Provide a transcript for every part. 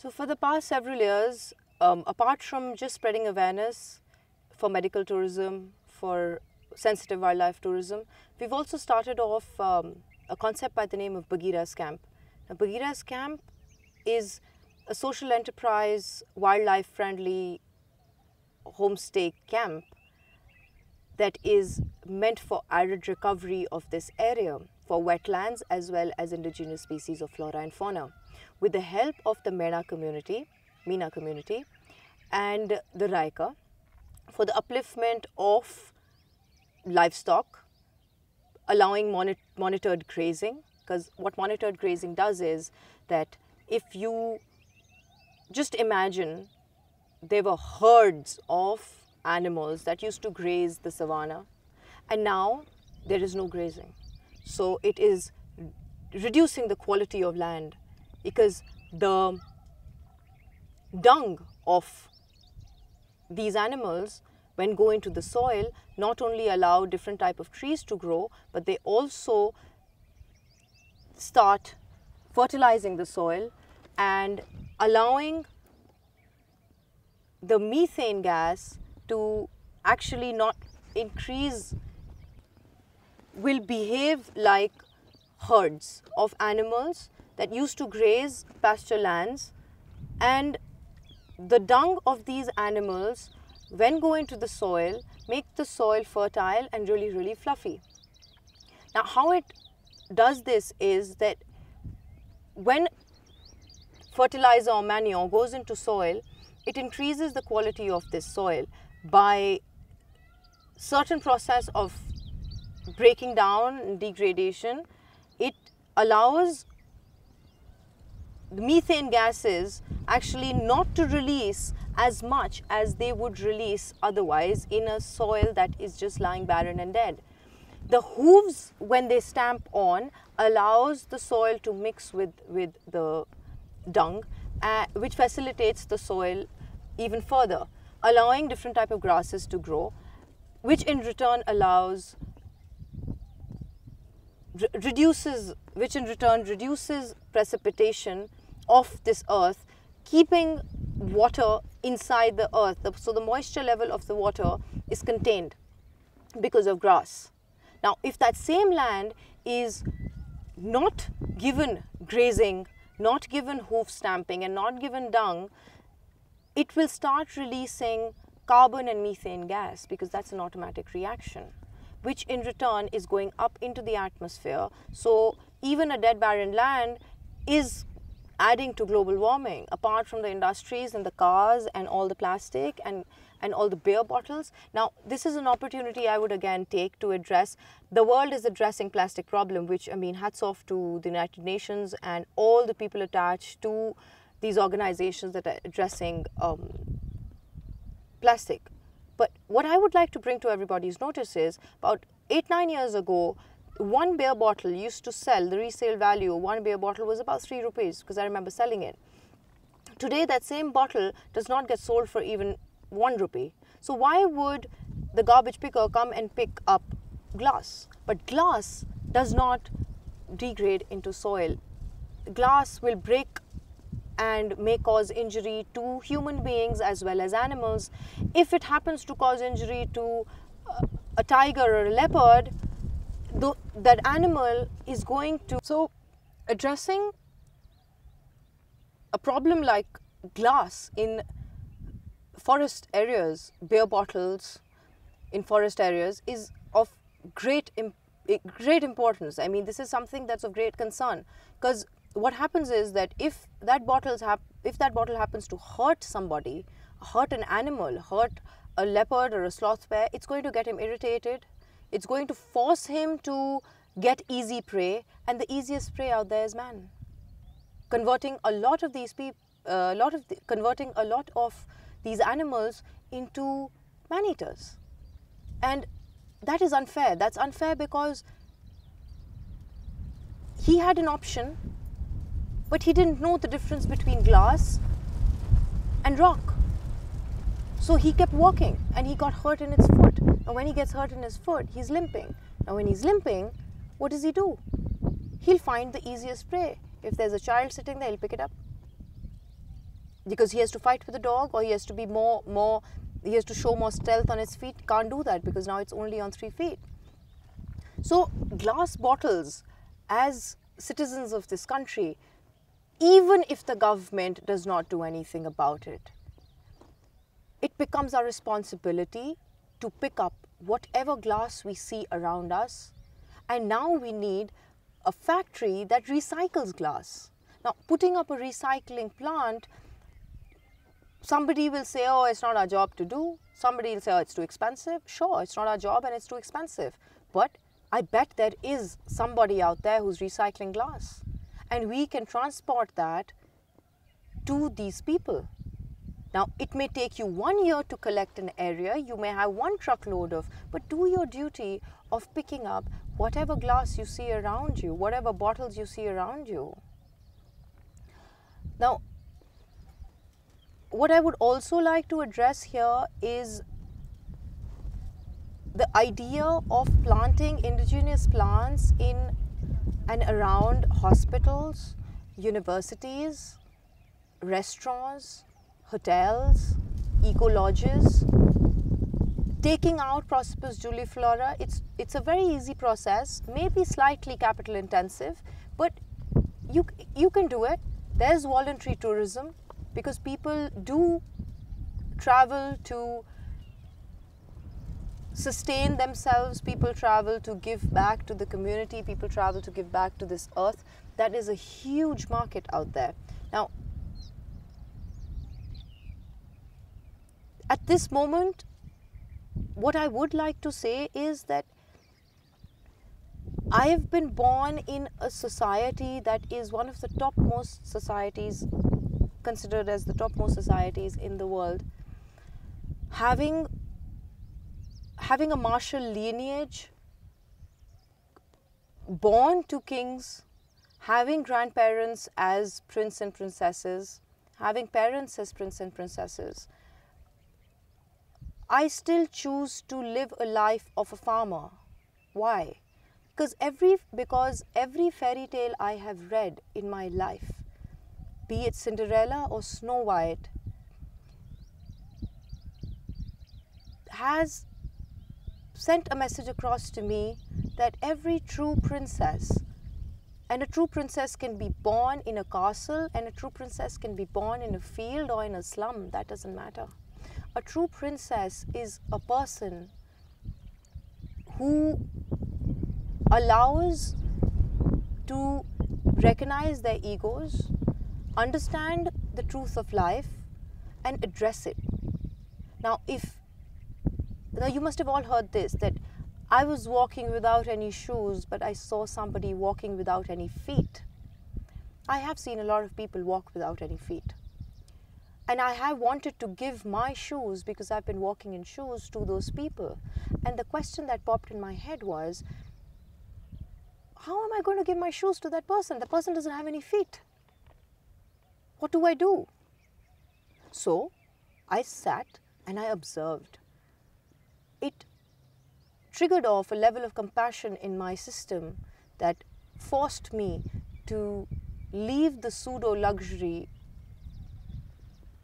So for the past several years, apart from just spreading awareness for medical tourism, for sensitive wildlife tourism, we've also started off a concept by the name of Bagheera's Camp. Now, Bagheera's Camp is a social enterprise, wildlife-friendly homestay camp that is meant for arid recovery of this area, for wetlands as well as indigenous species of flora and fauna, with the help of the Meena community, and the raika, for the upliftment of livestock, allowing monitored grazing. Because what monitored grazing does is that if you just imagine there were herds of animals that used to graze the savanna, and now there is no grazing. So it is reducing the quality of land, because the dung of these animals, when go into the soil, not only allow different type of trees to grow, but they also start fertilizing the soil and allowing the methane gas to actually not increase, will behave like herds of animals that used to graze pasture lands, and the dung of these animals, when go into the soil, make the soil fertile and really, really fluffy. Now, how it does this is that when fertilizer or manure goes into soil, it increases the quality of this soil by certain process of breaking down and degradation. It allows the methane gases actually not to release as much as they would release otherwise in a soil that is just lying barren and dead. The hooves, when they stamp on, allows the soil to mix with the dung, which facilitates the soil even further, allowing different type of grasses to grow, which in return allows reduces precipitation of this earth, keeping water inside the earth. So the moisture level of the water is contained because of grass. Now, if that same land is not given grazing, not given hoof stamping, and not given dung, it will start releasing carbon and methane gas, because that's an automatic reaction, which in return is going up into the atmosphere. So even a dead barren land is adding to global warming, apart from the industries and the cars and all the plastic and all the beer bottles. Now, this is an opportunity I would again take to address. The world is addressing plastic problem, which, I mean, hats off to the United Nations and all the people attached to these organizations that are addressing plastic. But what I would like to bring to everybody's notice is, about 8-9 years ago, one beer bottle used to sell, the resale value of one beer bottle was about 3 rupees, because I remember selling it. Today, that same bottle does not get sold for even 1 rupee. So why would the garbage picker come and pick up glass? But glass does not degrade into soil. Glass will break and may cause injury to human beings as well as animals. If it happens to cause injury to a tiger or a leopard, that animal is going to... So addressing a problem like glass in forest areas, beer bottles in forest areas, is of great importance. I mean, this is something that's of great concern, because what happens is that if that bottle happens to hurt somebody, hurt an animal, hurt a leopard or a sloth bear, it's going to get him irritated. It's going to force him to get easy prey, and the easiest prey out there is man. Converting a lot of these these animals into man-eaters, and that is unfair. That's unfair because he had an option, but he didn't know the difference between glass and rock. So he kept walking and he got hurt in his foot. And when he gets hurt in his foot, he's limping. Now when he's limping, what does he do? He'll find the easiest prey. If there's a child sitting there, he'll pick it up. because he has to fight with the dog, or he has to be he has to show more stealth on his feet. Can't do that because now it's only on 3 feet. So glass bottles, as citizens of this country, even if the government does not do anything about it, it becomes our responsibility to pick up whatever glass we see around us. And now we need a factory that recycles glass. Now, putting up a recycling plant, somebody will say, oh, it's not our job to do. Somebody will say, oh, it's too expensive. Sure, it's not our job and it's too expensive. But I bet there is somebody out there who's recycling glass. And we can transport that to these people. Now, it may take you 1 year to collect an area. You may have 1 truckload of, but do your duty of picking up whatever glass you see around you, whatever bottles you see around you. Now, what I would also like to address here is the idea of planting indigenous plants in and around hospitals, universities, restaurants, hotels, eco-lodges, taking out Prosopis juliflora. It's a very easy process, maybe slightly capital intensive, but you can do it. There's voluntary tourism, because people do travel to sustain themselves, people travel to give back to the community, people travel to give back to this earth. That is a huge market out there. Now, at this moment, what I would like to say is that I have been born in a society that is one of the topmost societies, considered as the topmost societies in the world. Having a martial lineage, born to kings, having grandparents as prince and princesses, having parents as prince and princesses, I still choose to live a life of a farmer. Why? Because every fairy tale I have read in my life, be it Cinderella or Snow White, has sent a message across to me that every true princess, and a true princess can be born in a castle, and a true princess can be born in a field or in a slum, that doesn't matter. A true princess is a person who allows to recognize their egos, understand the truth of life, and address it. Now, you must have all heard this, that I was walking without any shoes, but I saw somebody walking without any feet. I have seen a lot of people walk without any feet. And I have wanted to give my shoes, because I've been walking in shoes, to those people. And the question that popped in my head was, how am I going to give my shoes to that person? The person doesn't have any feet. What do I do? So I sat and I observed. It triggered off a level of compassion in my system that forced me to leave the pseudo luxury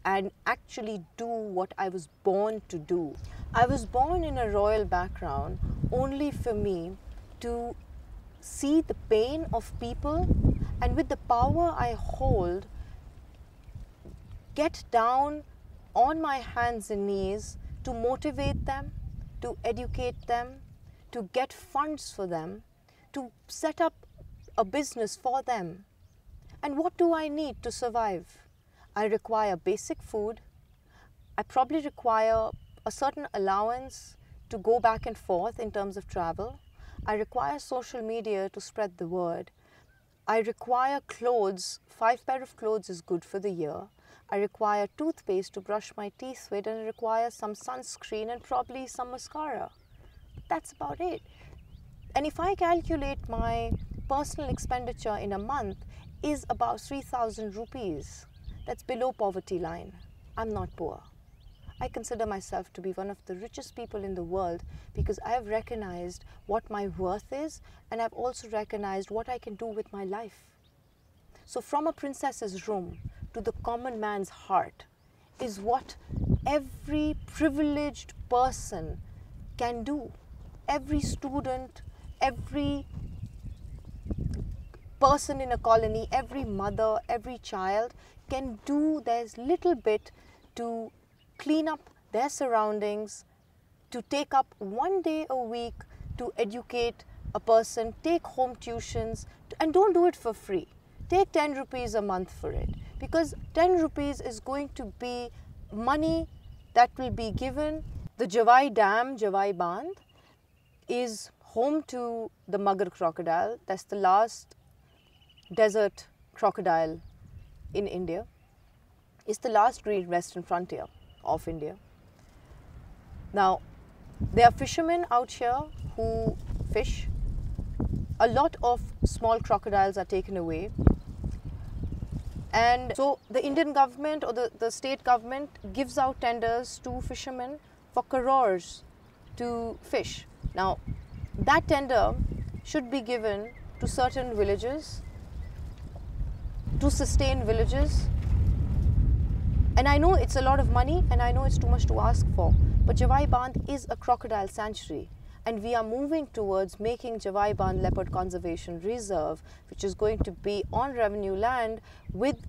and actually do what I was born to do. I was born in a royal background only for me to see the pain of people, and with the power I hold, get down on my hands and knees to motivate them, to educate them, to get funds for them, to set up a business for them. And what do I need to survive? I require basic food. I probably require a certain allowance to go back and forth in terms of travel. I require social media to spread the word. I require clothes. 5 pairs of clothes is good for the year. I require toothpaste to brush my teeth with, and I require some sunscreen and probably some mascara. That's about it. And if I calculate my personal expenditure in a month is about 3,000 rupees, that's below poverty line. I'm not poor. I consider myself to be one of the richest people in the world, because I have recognized what my worth is, and I've also recognized what I can do with my life. So from a princess's room, to the common man's heart is what every privileged person can do. Every student, every person in a colony, every mother, every child can do their little bit to clean up their surroundings, to take up 1 day a week to educate a person, take home tuitions, and don't do it for free. Take 10 rupees a month for it, because 10 rupees is going to be money that will be given. The Jawai Dam, Jawai Bandh, is home to the Magar crocodile. That's the last desert crocodile in India. It's the last green western frontier of India. Now, there are fishermen out here who fish. A lot of small crocodiles are taken away. And so the Indian government or the state government gives out tenders to fishermen for crores to fish. Now, that tender should be given to certain villages, to sustain villages. And I know it's a lot of money and I know it's too much to ask for, but Jawai Bandh is a crocodile sanctuary. And we are moving towards making Jawai Leopard Leopard Conservation Reserve, which is going to be on revenue land with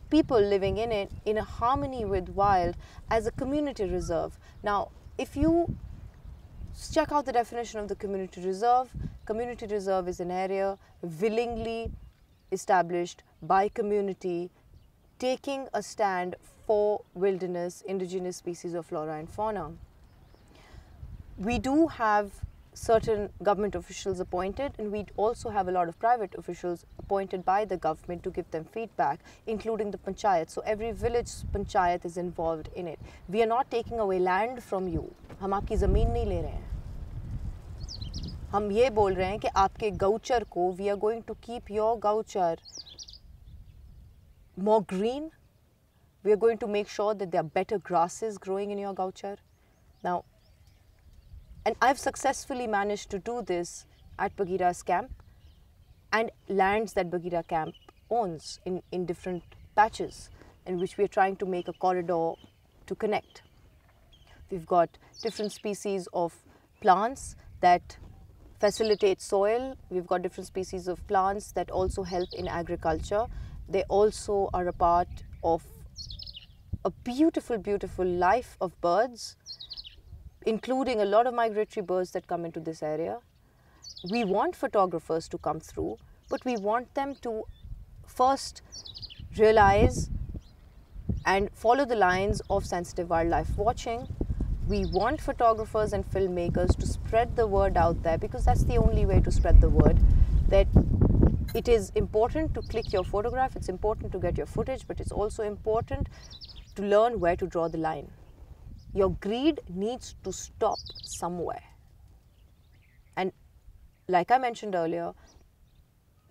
people living in it in a harmony with wild as a community reserve. Now, if you check out the definition of the community reserve is an area willingly established by community, taking a stand for wilderness, indigenous species of flora and fauna. We do have certain government officials appointed, and we also have a lot of private officials appointed by the government to give them feedback, including the panchayat. So every village panchayat is involved in it. We are not taking away land from you. हम आपकी ज़मीन नहीं ले रहे हैं. हम ये बोल रहे हैं कि आपके gauchar को, we are going to keep your gauchar more green. We are going to make sure that there are better grasses growing in your gauchar. Now, and I've successfully managed to do this at Bagheera's camp and lands that Bagheera camp owns in different patches, in which we are trying to make a corridor to connect. We've got different species of plants that facilitate soil. We've got different species of plants that also help in agriculture. They also are a part of a beautiful, beautiful life of birds, including a lot of migratory birds that come into this area. We want photographers to come through, but we want them to first realize and follow the lines of sensitive wildlife watching. We want photographers and filmmakers to spread the word out there, because that's the only way to spread the word, that it is important to click your photograph, it's important to get your footage, but it's also important to learn where to draw the line. Your greed needs to stop somewhere. And like I mentioned earlier,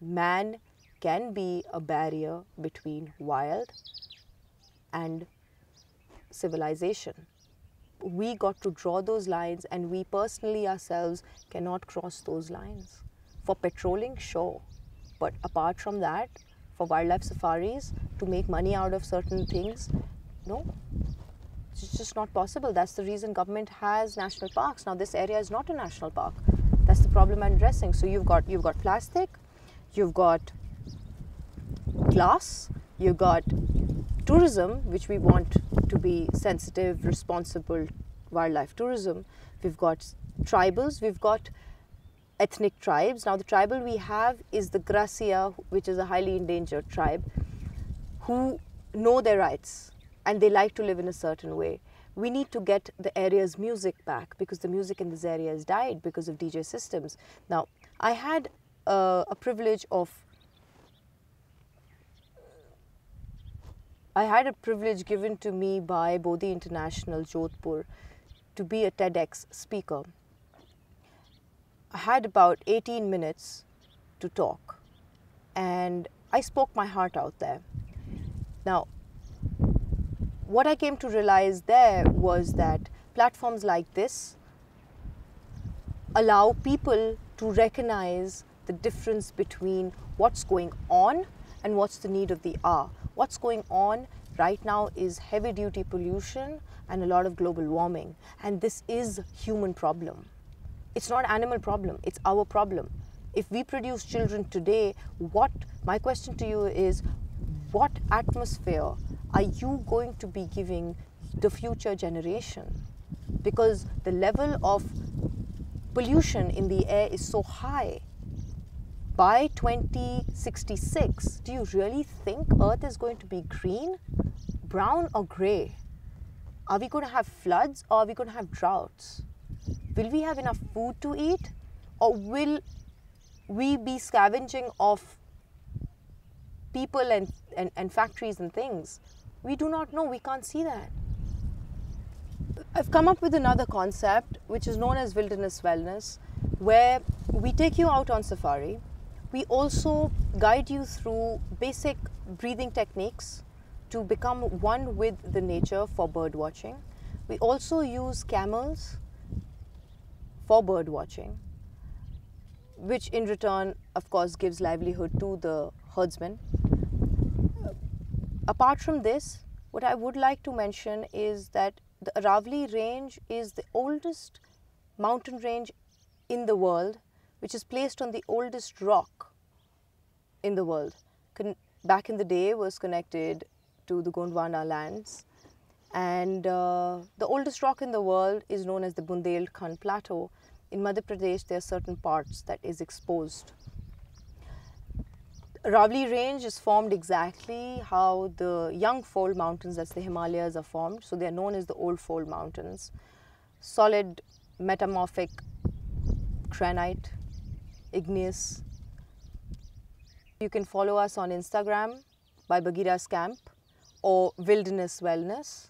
man can be a barrier between wild and civilization. We got to draw those lines, and we personally ourselves cannot cross those lines. For patrolling, sure, but apart from that, for wildlife safaris, to make money out of certain things, no. It's just not possible. That's the reason government has national parks. Now, this area is not a national park. That's the problem I'm addressing. So you've got plastic, you've got glass, you've got tourism, which we want to be sensitive, responsible wildlife tourism. We've got tribals, we've got ethnic tribes. Now, the tribal we have is the Gracia, which is a highly endangered tribe, who know their rights and they like to live in a certain way. We need to get the area's music back, because the music in this area has died because of DJ systems. Now, I had a privilege given to me by Bodhi International, Jodhpur, to be a TEDx speaker. I had about 18 minutes to talk, and I spoke my heart out there. Now, what I came to realize there was that platforms like this allow people to recognize the difference between what's going on and what's the need of the hour. What's going on right now is heavy duty pollution and a lot of global warming, and this is a human problem. It's not animal problem, it's our problem. If we produce children today, my question to you is, what atmosphere are you going to be giving the future generation? Because the level of pollution in the air is so high. By 2066, do you really think Earth is going to be green, brown or grey? Are we going to have floods or are we going to have droughts? Will we have enough food to eat, or will we be scavenging off people and factories and things? We do not know, we can't see that. I've come up with another concept which is known as wilderness wellness, where we take you out on safari. We also guide you through basic breathing techniques to become one with the nature for bird watching. We also use camels for bird watching, which in return, of course, gives livelihood to the herdsmen. Apart from this, what I would like to mention is that the Aravalli range is the oldest mountain range in the world, which is placed on the oldest rock in the world. Back in the day was connected to the Gondwana lands, and the oldest rock in the world is known as the Bundelkhand Plateau. In Madhya Pradesh, there are certain parts that is exposed. Aravalli range is formed exactly how the young fold mountains, that's the Himalayas, are formed. So they are known as the old fold mountains. Solid metamorphic granite, igneous. You can follow us on Instagram by Bagheera's Camp or Wilderness Wellness.